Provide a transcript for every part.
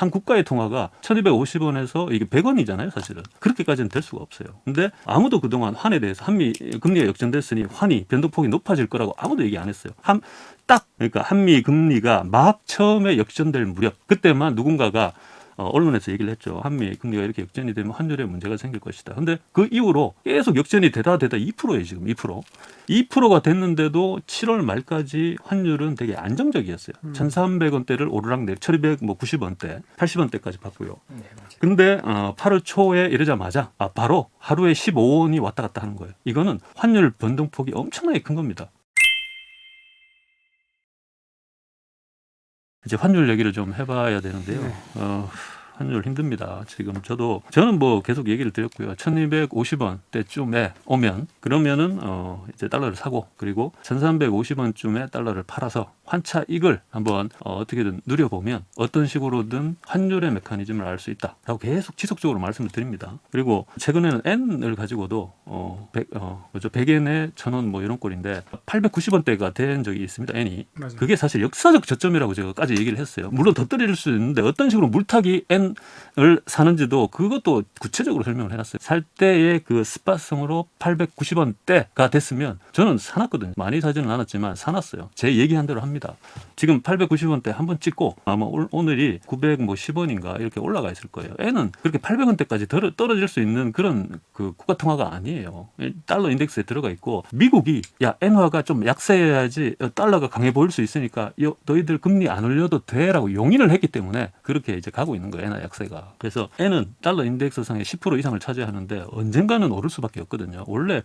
한 국가의 통화가 1250원에서 이게 100원이잖아요, 사실은. 그렇게까지는 될 수가 없어요. 근데 아무도 그동안 환에 대해서 한미 금리가 역전됐으니 환이 변동폭이 높아질 거라고 아무도 얘기 안 했어요. 그러니까 한미 금리가 막 처음에 역전될 무렵 그때만 누군가가 언론에서 얘기를 했죠. 한미 금리가 이렇게 역전이 되면 환율에 문제가 생길 것이다. 근데 그 이후로 계속 역전이 되다 2%예요, 지금 2%. 2%가 됐는데도 7월 말까지 환율은 되게 안정적이었어요. 1,300원대를 오르락 내리 1,290원대, 80원대까지 봤고요. 근데 8월 초에 이러자마자 바로 하루에 15원이 왔다 갔다 하는 거예요. 이거는 환율 변동폭이 엄청나게 큰 겁니다. 이제 환율 얘기를 좀 해봐야 되는데요. 환율 힘듭니다. 저는 뭐 계속 얘기를 드렸고요. 1250원 대쯤에 오면 그러면은 이제 달러를 사고 그리고 1350원쯤에 달러를 팔아서 환차 이익을 한번 어떻게든 누려보면 어떤 식으로든 환율의 메커니즘을 알 수 있다라고 계속 지속적으로 말씀을 드립니다. 그리고 최근에는 N을 가지고도 100엔에 1000원 뭐 이런 꼴인데 890원대가 된 적이 있습니다. N이. 맞아요. 그게 사실 역사적 저점이라고 제가까지 얘기를 했어요. 물론 더 떨어질 수 있는데 어떤 식으로 물타기 N을 사는지도 그것도 구체적으로 설명을 해놨어요. 살 때의 그 스팟성으로 890원대가 됐으면 저는 사놨거든요. 많이 사지는 않았지만 사놨어요. 제 얘기한 대로 합니다. 지금 890원대 한번 찍고 아마 오늘이 910원인가 이렇게 올라가 있을 거예요. N은 그렇게 800원대까지 떨어질 수 있는 그런 그 국가 통화가 아니에요. 달러 인덱스에 들어가 있고 미국이 엔화가 좀 약세해야지 달러가 강해 보일 수 있으니까 너희들 금리 안 올려도 돼라고 용인을 했기 때문에 그렇게 이제 가고 있는 거예요. 엔화 약세가. 그래서 N은 달러 인덱스상의 10% 이상을 차지하는데 언젠가는 오를 수밖에 없거든요. 원래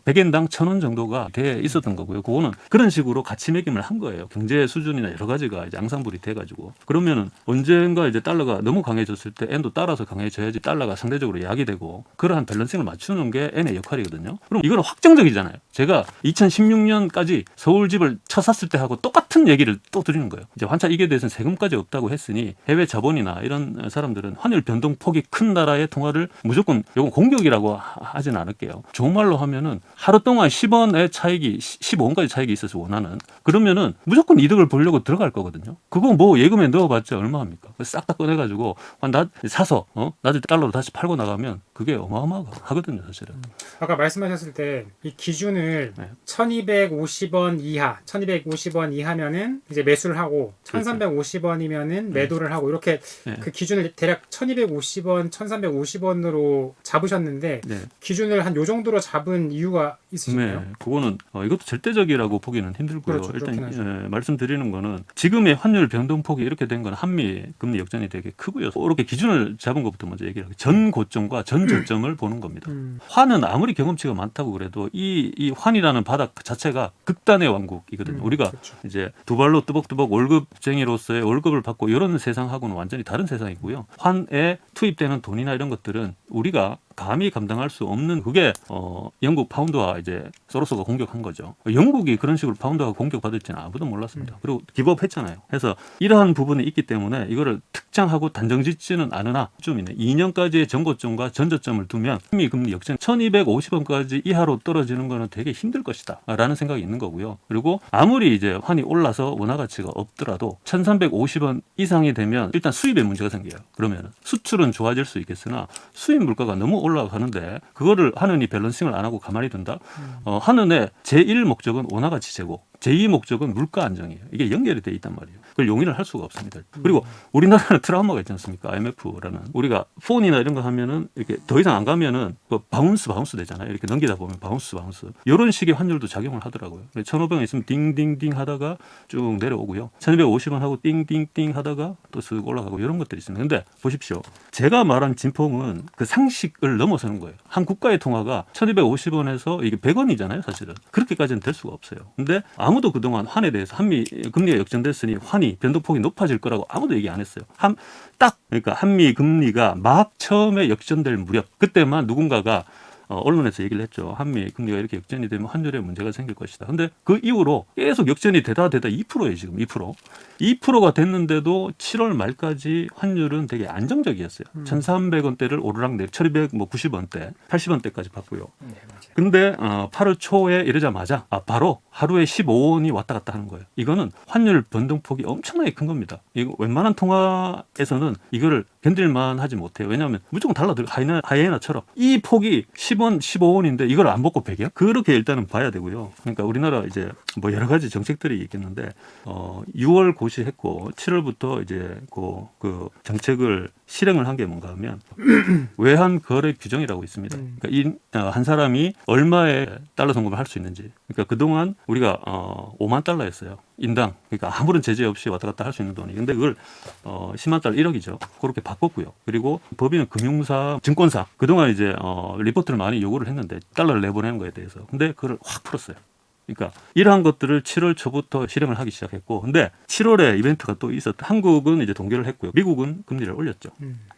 100엔당 1000원 정도가 돼 있었던 거고요. 그거는 그런 식으로 가치 매김을 한 거예요. 경제 수준이나 여러 가지가 이제 앙상블이 돼가지고. 그러면은 언젠가 이제 달러가 너무 강해졌을 때 N도 따라서 강해져야지 달러가 상대적으로 약이 되고 그러한 밸런싱을 맞추는 게 N의 역할이거든요. 그럼 이거는 확정적이잖아요. 제가 2016년까지 서울 집을 샀을 때 하고 똑같은 얘기를 또 드리는 거예요. 이제 환차 이게 대해서는 세금까지 없다고 했으니 해외 자본이나 이런 사람들은 환율 변동폭이 큰 나라의 통화를 무조건 이건 공격이라고 하진 않을게요. 좋은 말로 하면은 하루 동안 10원의 차익이 15원까지 차익이 있어서 원하는 그러면은 무조건 이득을 보려고 들어갈 거거든요. 그거 뭐 예금에 넣어봤자 얼마합니까? 싹 다 꺼내가지고 사서 나중에 달러로 다시 팔고 나가면 그게 어마어마하거든요, 사실은. 아까 말씀하셨을 때 이 기준을 1250원 이하, 1250원 이하면은 이제 매수를 하고 1350원이면은 매도를 하고 이렇게 그 기준을 대략 1250원, 1350원으로 잡으셨는데 기준을 한 요 정도로 잡은 이유가 있으신가요? 네, 그거는 이것도 절대적이라고 보기는 힘들고요. 그렇죠, 일단 말씀드리는 거는 지금의 환율 변동폭이 이렇게 된 건 한미 금리 역전이 되게 크고요. 이렇게 기준을 잡은 것부터 먼저 얘기를 하고 전 고점과 전 저점을 보는 겁니다. 환은 아무리 경험치가 많다고 그래도 이 환이라는 바닥 자체가 극단의 왕국이거든요. 우리가 그렇죠. 이제 두 발로 뚜벅뚜벅 월급쟁이로서의 월급을 받고 이런 세상하고는 완전히 다른 세상이고요. 환에 투입되는 돈이나 이런 것들은 우리가 감히 감당할 수 없는 그게 영국 파운드와 이제 소로스가 공격한 거죠. 영국이 그런 식으로 파운드와 공격받을지는 아무도 몰랐습니다. 그리고 기법했잖아요. 그래서 이러한 부분이 있기 때문에 이거를 특정하고 단정짓지는 않으나 좀 있네. 2년까지의 전고점과 전저점을 두면 한미 금리 역전 1250원까지 이하로 떨어지는 거는 되게 힘들 것이다 라는 생각이 있는 거고요. 그리고 아무리 이제 환이 올라서 원화 가치가 없더라도 1350원 이상이 되면 일단 수입에 문제가 생겨요. 그러면 수출은 좋아질 수 있겠으나 수입 물가가 너무 올라가는데 그거를 한은이 밸런싱을 안 하고 가만히 둔다? 한은의 제1 목적은 원화 가치 제고 제2 목적은 물가 안정이에요. 이게 연결이 돼 있단 말이에요. 그걸 용인을 할 수가 없습니다. 그리고 우리나라는 트라우마가 있지 않습니까? IMF라는 우리가 폰이나 이런 거 하면은 이렇게 더 이상 안 가면은 바운스 되잖아요. 이렇게 넘기다 보면 바운스 이런 식의 환율도 작용을 하더라고요. 1,500원 있으면 띵띵띵 하다가 쭉 내려오고요. 1,250원 하고 띵띵띵 하다가 또 쓱 올라가고 이런 것들이 있습니다. 근데 보십시오. 제가 말한 진폭은 그 상식을 넘어서는 거예요. 한 국가의 통화가 1,250원에서 이게 100원이잖아요, 사실은. 그렇게까지는 될 수가 없어요. 근데 아무도 그동안 환에 대해서 한미 금리가 역전됐으니 환이 변동폭이 높아질 거라고 아무도 얘기 안 했어요. 그러니까 한미 금리가 막 처음에 역전될 무렵 그때만 누군가가 언론에서 얘기를 했죠. 한미 금리가 이렇게 역전이 되면 환율에 문제가 생길 것이다. 근데 그 이후로 계속 역전이 되다 2%예요, 지금 2%. 2%가 됐는데도 7월 말까지 환율은 되게 안정적이었어요. 1,300원대를 오르락 내리 1,290원대, 80원대까지 봤고요. 네, 맞아요. 근데 8월 초에 이러자마자 바로 하루에 15원이 왔다 갔다 하는 거예요. 이거는 환율 변동폭이 엄청나게 큰 겁니다. 이거 웬만한 통화에서는 이거를 견딜만 하지 못해요. 왜냐하면 무조건 달라들고 하이에나처럼 이 폭이 10원, 15원인데 이걸 안 먹고 100이야? 그렇게 일단은 봐야 되고요. 그러니까 우리나라 이제 뭐 여러 가지 정책들이 있겠는데 6월 고시했고 7월부터 이제 그 정책을 실행을 한 게 뭔가 하면 외환 거래 규정이라고 있습니다. 그러니까 한 사람이 얼마의 달러 송금을 할 수 있는지. 그러니까 그동안 우리가 5만 달러였어요. 인당. 그러니까 아무런 제재 없이 왔다 갔다 할 수 있는 돈이. 근데 그걸 10만 달러 1억이죠. 그렇게 바꿨고요. 그리고 법인은 금융사, 증권사 그동안 이제 리포트를 많이 요구를 했는데 달러를 내보내는 거에 대해서. 근데 그걸 확 풀었어요. 그러니까 이러한 것들을 7월 초부터 실행을 하기 시작했고, 근데 7월에 이벤트가 또 있었다. 한국은 이제 동결을 했고요. 미국은 금리를 올렸죠.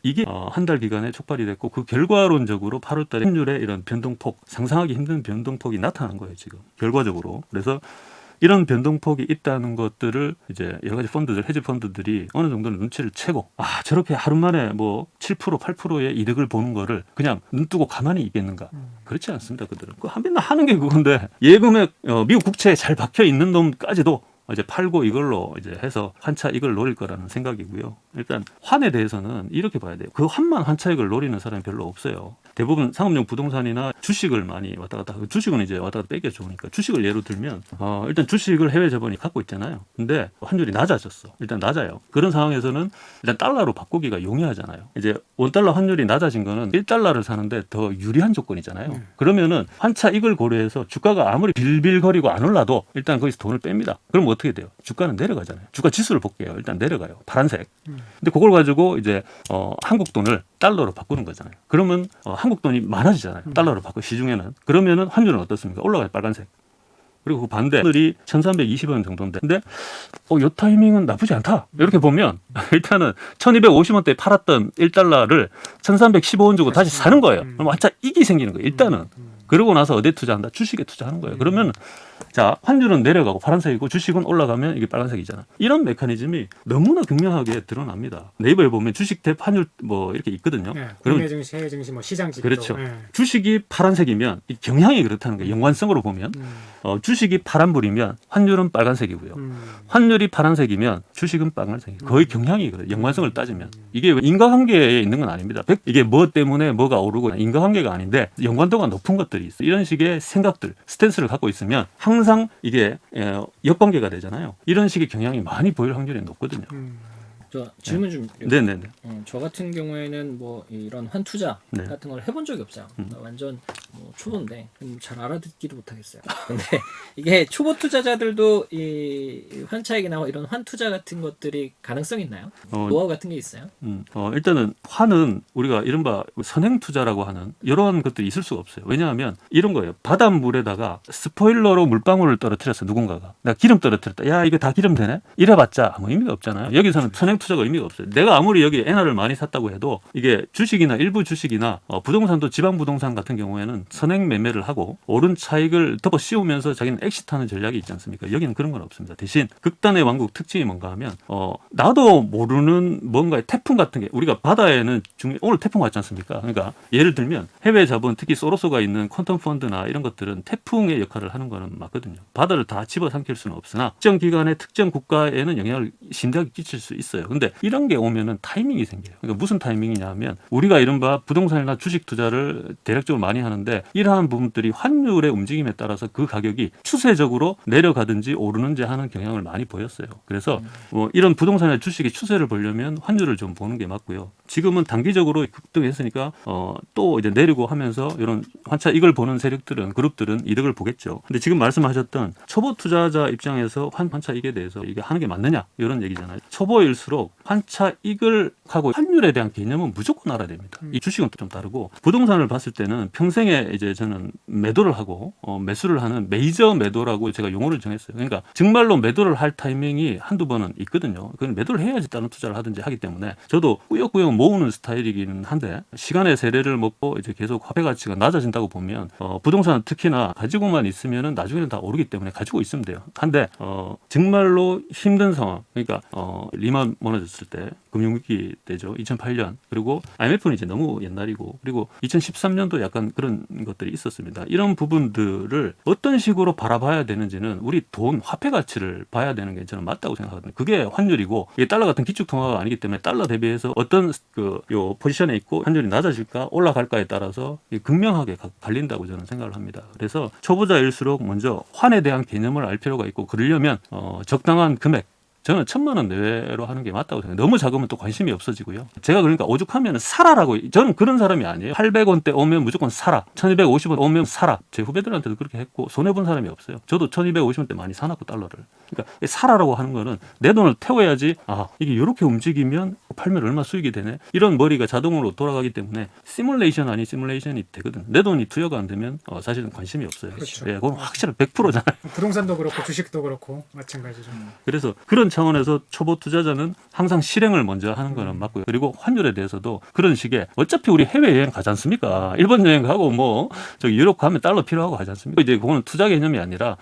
이게 한 달 기간에 촉발이 됐고, 그 결과론적으로 8월달에 환율의 이런 변동폭, 상상하기 힘든 변동폭이 나타난 거예요, 지금 결과적으로. 그래서 이런 변동폭이 있다는 것들을 이제 여러 가지 펀드들, 헤지 펀드들이 어느 정도는 눈치를 채고, 저렇게 하루 만에 뭐 7%, 8%의 이득을 보는 거를 그냥 눈 뜨고 가만히 있겠는가? 그렇지 않습니다, 그들은. 맨날 하는 게 그건데, 예금에 미국 국채에 잘 박혀 있는 놈까지도 이제 팔고 이걸로 이제 해서 환차 이익을 노릴 거라는 생각이고요. 일단 환에 대해서는 이렇게 봐야 돼요. 그 환만 환차익을 노리는 사람이 별로 없어요. 대부분 상업용 부동산이나 주식을 많이 왔다 갔다 하고, 주식은 이제 왔다 갔다 빼기가 좋으니까 주식을 예로 들면 일단 주식을 해외 자본이 갖고 있잖아요. 근데 환율이 낮아졌어. 일단 낮아요. 그런 상황에서는 일단 달러로 바꾸기가 용이하잖아요. 이제 원달러 환율이 낮아진 거는 1달러를 사는데 더 유리한 조건이잖아요. 그러면은 환차 이익을 고려해서 주가가 아무리 빌빌거리고 안 올라도 일단 거기서 돈을 뺍니다. 그럼 어떻게 돼요? 주가는 내려가잖아요. 주가 지수를 볼게요. 일단 내려가요. 파란색. 근데 그걸 가지고 이제 한국 돈을 달러로 바꾸는 거잖아요. 그러면 한국 돈이 많아지잖아요. 달러로 바꾸 시중에는. 그러면은 환율은 어떻습니까? 올라가요. 빨간색. 그리고 그 반대 환율이 1,320원 정도인데, 근데 이 타이밍은 나쁘지 않다. 이렇게 보면 일단은 1,250원대에 팔았던 1달러를 1,315원 주고 다시 사는 거예요. 그럼 완전 이익이 생기는 거예요. 일단은. 그러고 나서 어디에 투자한다? 주식에 투자하는 거예요. 그러면 자, 환율은 내려가고 파란색이고 주식은 올라가면 이게 빨간색이잖아. 이런 메커니즘이 너무나 극명하게 드러납니다. 네이버에 보면 주식 대 환율 뭐 이렇게 있거든요. 네, 그럼 국내 증시, 해외 증시, 뭐 시장 지표. 그렇죠. 네. 주식이 파란색이면 이 경향이 그렇다는 거예요. 연관성으로 보면 주식이 파란불이면 환율은 빨간색이고요. 환율이 파란색이면 주식은 빨간색이에요. 거의 경향이 그래요. 연관성을 따지면. 이게 인과관계에 있는 건 아닙니다. 이게 뭐 때문에 뭐가 오르고 인과관계가 아닌데 연관도가 높은 것들이 있어요. 이런 식의 생각들, 스탠스를 갖고 있으면 항상 이게 역관계가 되잖아요. 이런 식의 경향이 많이 보일 확률이 높거든요. 저 질문 좀. 네네네. 저 같은 경우에는 뭐 이런 환 투자 네. 같은 걸 해본 적이 없어요. 완전 뭐 초보인데 잘 알아듣지도 못하겠어요. 근데 이게 초보 투자자들도 이 환차익이나 이런 환 투자 같은 것들이 가능성 있나요? 노하우 같은 게 있어요? 일단은 환은 우리가 이른바 선행 투자라고 하는 이런 것들이 있을 수가 없어요. 왜냐하면 이런 거예요. 바닷물에다가 스포일러로 물방울을 떨어뜨렸어, 누군가가. 내가 기름 떨어뜨렸다. 야, 이거 다 기름 되네? 이래봤자 아무 의미가 없잖아요. 여기서는 선행 투자가 의미가 없어요. 내가 아무리 여기 엔화를 많이 샀다고 해도 이게 주식이나 일부 주식이나 부동산도 지방 부동산 같은 경우에는 선행 매매를 하고 오른 차익을 덮어 씌우면서 자기는 엑시트하는 전략이 있지 않습니까? 여기는 그런 건 없습니다. 대신 극단의 왕국 특징이 뭔가 하면 나도 모르는 뭔가의 태풍 같은 게, 우리가 바다에는 오늘 태풍 왔지 않습니까? 그러니까 예를 들면 해외 자본, 특히 소로소가 있는 퀀텀 펀드나 이런 것들은 태풍의 역할을 하는 거는 맞거든요. 바다를 다 집어삼킬 수는 없으나 특정 기간에 특정 국가에는 영향을 심하게 끼칠 수 있어요. 근데 이런 게 오면은 타이밍이 생겨요. 그러니까 무슨 타이밍이냐 하면 우리가 이른바 부동산이나 주식 투자를 대략적으로 많이 하는데 이러한 부분들이 환율의 움직임에 따라서 그 가격이 추세적으로 내려가든지 오르는지 하는 경향을 많이 보였어요. 그래서 이런 부동산이나 주식의 추세를 보려면 환율을 좀 보는 게 맞고요. 지금은 단기적으로 급등했으니까 또 이제 내리고 하면서 이런 환차 이걸 보는 세력들은, 그룹들은 이득을 보겠죠. 근데 지금 말씀하셨던 초보 투자자 입장에서 환차 이익에 대해서 이게 하는 게 맞느냐 이런 얘기잖아요. 초보일수록 갈수록 환차 이익하고 환율에 대한 개념은 무조건 알아야 됩니다. 이 주식은 또 좀 다르고 부동산을 봤을 때는 평생에 이제 저는 매도를 하고 매수를 하는 메이저 매도라고 제가 용어를 정했어요. 그러니까 정말로 매도를 할 타이밍이 한두 번은 있거든요. 그건 매도를 해야지 다른 투자를 하든지 하기 때문에 저도 꾸역꾸역 모으는 스타일이기는 한데 시간의 세례를 먹고 이제 계속 화폐 가치가 낮아진다고 보면 부동산은 특히나 가지고만 있으면은 나중에는 다 오르기 때문에 가지고 있으면 돼요. 한데 정말로 힘든 상황, 그러니까 리만 무너졌을 때 금융위기 때죠. 2008년. 그리고 IMF는 이제 너무 옛날이고 그리고 2013년도 약간 그런 것들이 있었습니다. 이런 부분들을 어떤 식으로 바라봐야 되는지는 우리 돈, 화폐 가치를 봐야 되는 게 저는 맞다고 생각하거든요. 그게 환율이고 이게 달러 같은 기축통화가 아니기 때문에 달러 대비해서 어떤 요 포지션에 있고 환율이 낮아질까 올라갈까에 따라서 극명하게 갈린다고 저는 생각을 합니다. 그래서 초보자일수록 먼저 환에 대한 개념을 알 필요가 있고 그러려면 적당한 금액 저는 1,000만 원 내외로 하는 게 맞다고 생각해요. 너무 작으면 또 관심이 없어지고요. 제가 그러니까 오죽하면 사라라고 저는 그런 사람이 아니에요. 800원대 오면 무조건 사라. 1250원 오면 사라. 제 후배들한테도 그렇게 했고 손해본 사람이 없어요. 저도 1250원대 많이 사놨고 달러를. 그러니까 사라라고 하는 거는 내 돈을 태워야지 이게 이렇게 움직이면 팔면 얼마 수익이 되네. 이런 머리가 자동으로 돌아가기 때문에 시뮬레이션 아닌 시뮬레이션이 되거든. 내 돈이 투여가 안 되면 사실은 관심이 없어요. 그렇죠. 예, 그건 확실한 100%잖아요. 부동산도 그렇고 주식도 그렇고 마찬가지죠. 그래서 그런 차원에서 초보 투자자는 항상 실행을 먼저 하는 거는 맞고요. 그리고 환율에 대해서도 그런 식의 어차피 우리 해외여행 가지 않습니까? 일본 여행 가고 뭐 저기 유럽 가면 달러 필요하고 가지 않습니까? 이제 그거는 투자 개념이 아니라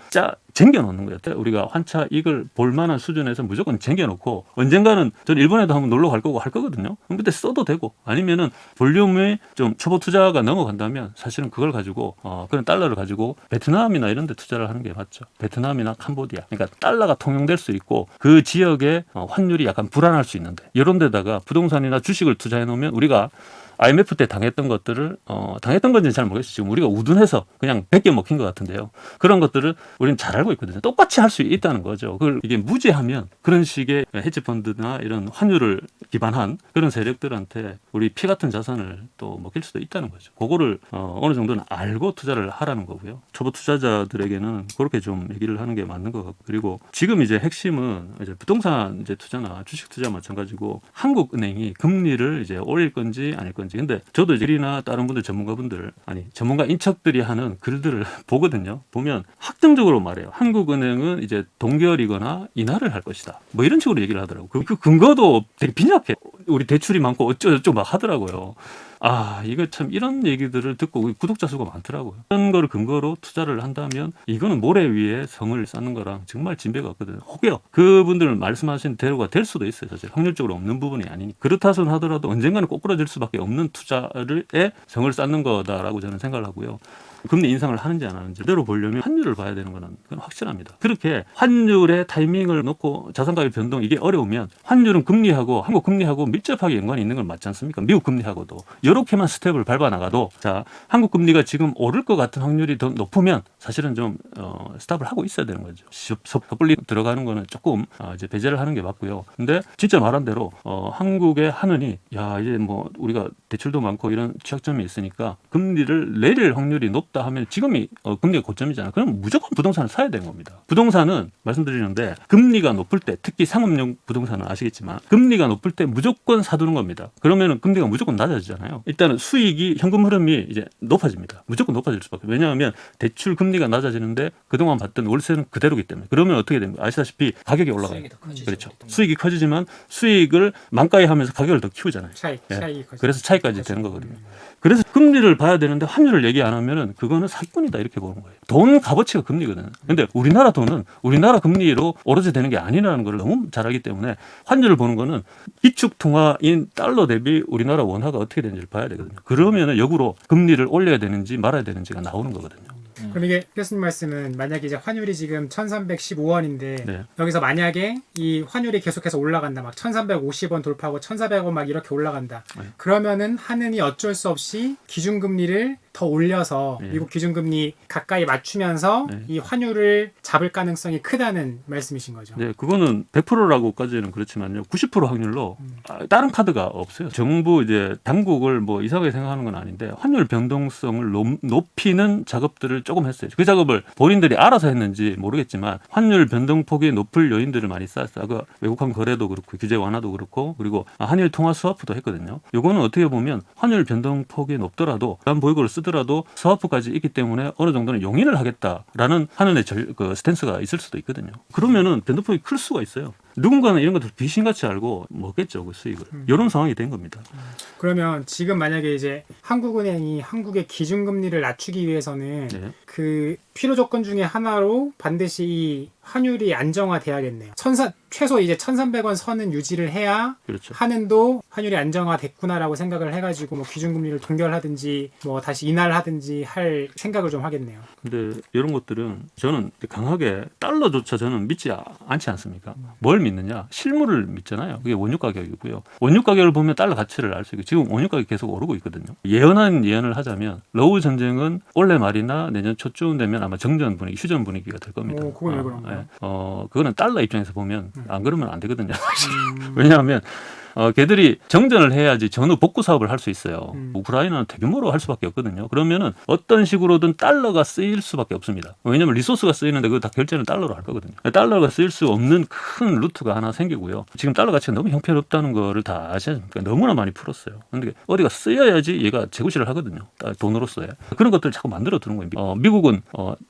쟁여놓는 거예요. 우리가 환차 이익을 볼 만한 수준에서 무조건 쟁여놓고 언젠가는 전 일본에도 한번 놀러 갈 거고 할 거거든요. 그럼 그때 써도 되고 아니면은 볼륨이 좀 초보 투자가 넘어간다면 사실은 그걸 가지고 그런 달러를 가지고 베트남이나 이런 데 투자를 하는 게 맞죠. 베트남이나 캄보디아. 그러니까 달러가 통용될 수 있고 그 지역의 환율이 약간 불안할 수 있는데 이런 데다가 부동산이나 주식을 투자해 놓으면 우리가 IMF 때 당했던 것들을 당했던 건지는 잘 모르겠어요. 지금 우리가 우둔해서 그냥 100개 먹힌 것 같은데요. 그런 것들을 우리는 잘 알고 있거든요. 똑같이 할 수 있다는 거죠. 그걸 이게 무죄하면 그런 식의 헤지펀드나 이런 환율을 기반한 그런 세력들한테 우리 피 같은 자산을 또 먹힐 수도 있다는 거죠. 그거를 어느 정도는 알고 투자를 하라는 거고요. 초보 투자자들에게는 그렇게 좀 얘기를 하는 게 맞는 것 같고 그리고 지금 이제 핵심은 이제 부동산 이제 투자나 주식 투자 마찬가지고 한국은행이 금리를 이제 올릴 건지 아닐 건지 근데 저도 이제 이나 다른 분들 전문가분들 전문가 인척들이 하는 글들을 보거든요. 보면 확정적으로 말해요. 한국은행은 이제 동결이거나 인하를 할 것이다. 뭐 이런 식으로 얘기를 하더라고요. 그 근거도 되게 빈약해. 우리 대출이 많고 어쩌고저쩌고 막 하더라고요. 이거 참 이런 얘기들을 듣고 구독자 수가 많더라고요. 이런 거를 근거로 투자를 한다면 이거는 모래 위에 성을 쌓는 거랑 정말 진배가 없거든요. 혹여 그분들 말씀하신 대로가 될 수도 있어요. 사실 확률적으로 없는 부분이 아니니 그렇다선 하더라도 언젠가는 꼬꾸라질 수밖에 없는 투자에 성을 쌓는 거다라고 저는 생각을 하고요. 금리 인상을 하는지 안 하는지 그대로 보려면 환율을 봐야 되는 거는 그건 확실합니다. 그렇게 환율의 타이밍을 놓고 자산가격 변동 이게 어려우면 환율은 금리하고 한국 금리하고 밀접하게 연관이 있는 건 맞지 않습니까? 미국 금리하고도 이렇게만 스텝을 밟아 나가도 한국 금리가 지금 오를 것 같은 확률이 더 높으면 사실은 좀 스탑을 하고 있어야 되는 거죠. 섣불리 들어가는 거는 조금 이제 배제를 하는 게 맞고요. 근데 진짜 말한 대로 한국의 하느니 이제 뭐 우리가 대출도 많고 이런 취약점이 있으니까 금리를 내릴 확률이 높다 하면 지금이 금리가 고점이잖아요. 그럼 무조건 부동산을 사야 되는 겁니다. 부동산은 말씀드리는데 금리가 높을 때 특히 상업용 부동산은 아시겠지만 금리가 높을 때 무조건 사두는 겁니다. 그러면 금리가 무조건 낮아지잖아요. 일단은 수익이 현금 흐름이 이제 높아집니다. 무조건 높아질 수밖에. 왜냐하면 대출 금리가 낮아지는데 그동안 받던 월세는 그대로기 때문에. 그러면 어떻게 됩니까? 아시다시피 가격이 올라가요. 그렇죠. 수익이 커지지만 수익을 만가에 하면서 가격을 더 키우잖아요. 차익이 그래서 차이까지 되는 거거든요. 그래서 금리를 봐야 되는데 환율을 얘기 안 하면은 그거는 사기꾼이다 이렇게 보는 거예요. 돈 값어치가 금리거든요. 근데 우리나라 돈은 우리나라 금리로 오로지 되는 게 아니라는 걸 너무 잘 알기 때문에 환율을 보는 거는 기축 통화인 달러 대비 우리나라 원화가 어떻게 되는지를 봐야 되거든요. 그러면은 역으로 금리를 올려야 되는지 말아야 되는지가 나오는 거거든요. 그럼 이게 교수님 말씀은 만약에 이제 환율이 지금 1315원인데 여기서 만약에 이 환율이 계속해서 올라간다 막 1350원 돌파하고 1400원 막 이렇게 올라간다 그러면은 한은이 어쩔 수 없이 기준금리를 더 올려서 네. 미국 기준금리 가까이 맞추면서 네. 이 환율을 잡을 가능성이 크다는 말씀이신 거죠. 네, 그거는 100%라고까지는 그렇지만요. 90% 확률로 다른 카드가 없어요. 정부 이제 당국을 뭐 이상하게 생각하는 건 아닌데 환율 변동성을 높이는 작업들을 조금 했어요. 그 작업을 본인들이 알아서 했는지 모르겠지만 환율 변동폭이 높을 요인들을 많이 쌓았어요. 그 외국환 거래도 그렇고 규제 완화도 그렇고 그리고 한일 통화 스와프도 했거든요. 요거는 어떻게 보면 환율 변동폭이 높더라도 한 보유고를 쓰더라도 스와프까지 있기 때문에 어느 정도는 용인을 하겠다라는 한은의 그 스탠스가 있을 수도 있거든요. 그러면은 변동폭이 클 수가 있어요. 누군가는 이런 것들 귀신같이 알고 먹겠죠, 그 수익을. 이런 상황이 된 겁니다. 그러면 지금 만약에 이제 한국은행이 한국의 기준금리를 낮추기 위해서는 네. 그 필요 조건 중에 하나로 반드시 이 환율이 안정화돼야겠네요. 최소 이제 1,300원 선은 유지를 해야 그렇죠. 한은도 환율이 안정화됐구나라고 생각을 해가지고 뭐 기준금리를 동결하든지 뭐 다시 인하하든지 할 생각을 좀 하겠네요. 근데 이런 것들은 저는 강하게 달러조차 저는 믿지 않지 않습니까? 뭘 믿느냐? 실물을 믿잖아요. 그게 원유 가격이고요. 원유 가격을 보면 달러 가치를 알 수 있고 지금 원유 가격이 계속 오르고 있거든요. 예언을 하자면 러우 전쟁은 올해 말이나 내년 초쯤 되면 아마 정전 분위기, 휴전 분위기가 될 겁니다. 그건 왜 그런가요? 그거는 달러 입장에서 보면 안 그러면 안 되거든요. 왜냐하면 걔들이 정전을 해야지 전후 복구 사업을 할 수 있어요. 우크라이나는 대규모로 할 수밖에 없거든요. 그러면은 어떤 식으로든 달러가 쓰일 수밖에 없습니다. 왜냐하면 리소스가 쓰이는데 그거 다 결제는 달러로 할 거거든요. 달러가 쓰일 수 없는 큰 루트가 하나 생기고요. 지금 달러 가치가 너무 형편없다는 거를 다 아시지 않습니까? 너무나 많이 풀었어요. 근데 어디가 쓰여야지 얘가 재구시를 하거든요. 돈으로서의. 그런 것들을 자꾸 만들어 두는 거예요. 미국은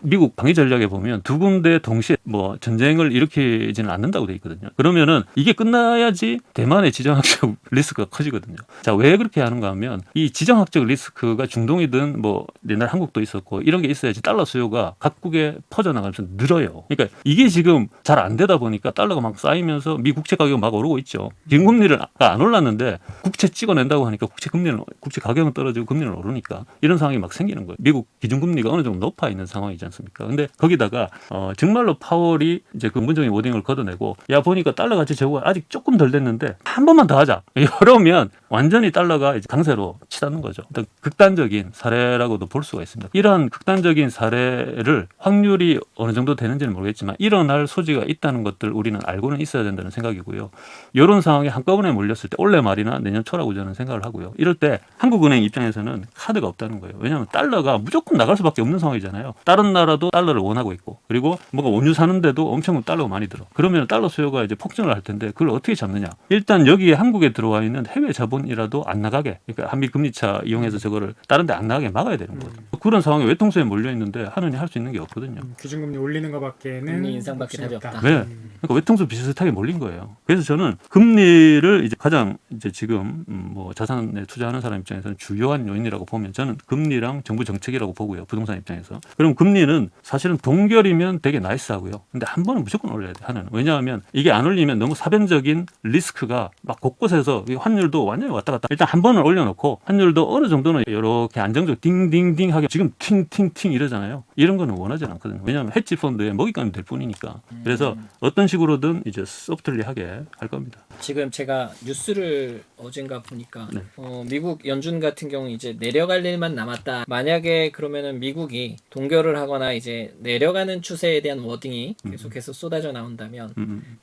미국 방위 전략에 보면 두 군데 동시에 뭐 전쟁을 일으키지는 않는다고 돼 있거든요. 그러면은 이게 끝나야지 대만의 지정학적 리스크가 커지거든요. 자, 왜 그렇게 하는가 하면 이 지정학적 리스크가 중동이든 뭐 옛날 한국도 있었고 이런 게 있어야지 달러 수요가 각국에 퍼져나가면서 늘어요. 그러니까 이게 지금 잘 안 되다 보니까 달러가 막 쌓이면서 미 국채 가격이 막 오르고 있죠. 기금리를 안 올랐는데 국채 찍어낸다고 하니까 국채 가격은 떨어지고 금리는 오르니까 이런 상황이 막 생기는 거예요. 미국 기준금리가 어느 정도 높아 있는 상황이지 않습니까? 근데 거기다가 정말로 파월이 이제 근본적인 워딩을 걷어내고 야 보니까 달러 가치 제고가 아직 조금 덜 됐는데 한 번만 더 하자. 이러면 완전히 달러가 이제 강세로 치닫는 거죠. 어떤 극단적인 사례라고도 볼 수가 있습니다. 이러한 극단적인 사례를 확률이 어느 정도 되는지는 모르겠지만 일어날 소지가 있다는 것들 우리는 알고는 있어야 된다는 생각이고요. 이런 상황에 한꺼번에 몰렸을 때 올해 말이나 내년 초라고 저는 생각을 하고요. 이럴 때 한국은행 입장에서는 카드가 없다는 거예요. 왜냐하면 달러가 무조건 나갈 수밖에 없는 상황이잖아요. 다른 나라도 달러를 원하고 있고 그리고 뭔가 원유 사는데도 엄청 달러가 많이 들어. 그러면 달러 수요가 이제 폭증을 할 텐데 그걸 어떻게 잡느냐. 일단 여기에 한국에 들어와 있는 해외 자본이라도 안 나가게, 그러니까 한미 금리차 이용해서 저거를 다른 데 안 나가게 막아야 되는 거죠. 그런 상황에 외통수에 몰려 있는데 하느니 할 수 있는 게 없거든요. 기준금리 올리는 것밖에는 금리 인상밖에 답이 없다. 없다. 네. 그러니까 외통수 비슷하게 몰린 거예요. 그래서 저는 금리를 이제 가장 이제 지금 뭐 자산에 투자하는 사람 입장에서는 주요한 요인이라고 보면 저는 금리랑 정부 정책이라고 보고요. 부동산 입장에서. 그럼 금리는 사실은 동결이면 되게 나이스하고요. 근데 한 번은 무조건 올려야 돼. 하나는. 왜냐하면 이게 안 올리면 너무 사변적인 리스크가 막 곳곳에서 환율도 완전히 왔다 갔다. 일단 한 번은 올려놓고 환율도 어느 정도는 이렇게 안정적 딩딩딩 하게 지금 팅팅팅 이러잖아요. 이런 거는 원하지 않거든요. 왜냐하면 헤지 펀드에 먹잇감이 될 뿐이니까. 그래서 어떤 식으로든 이제 소프트리하게 할 겁니다. 지금 제가 뉴스를 어젠가 보니까 네. 미국 연준 같은 경우 이제 내려갈 일만 남았다. 만약에 그러면은 미국이 동결을 하거나 이제 내려가는 추세에 대한 워딩이 계속해서 쏟아져 나온다면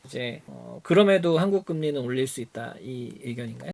이제 그럼에도 한국 금리는 올릴 수 있다 이 의견인가요?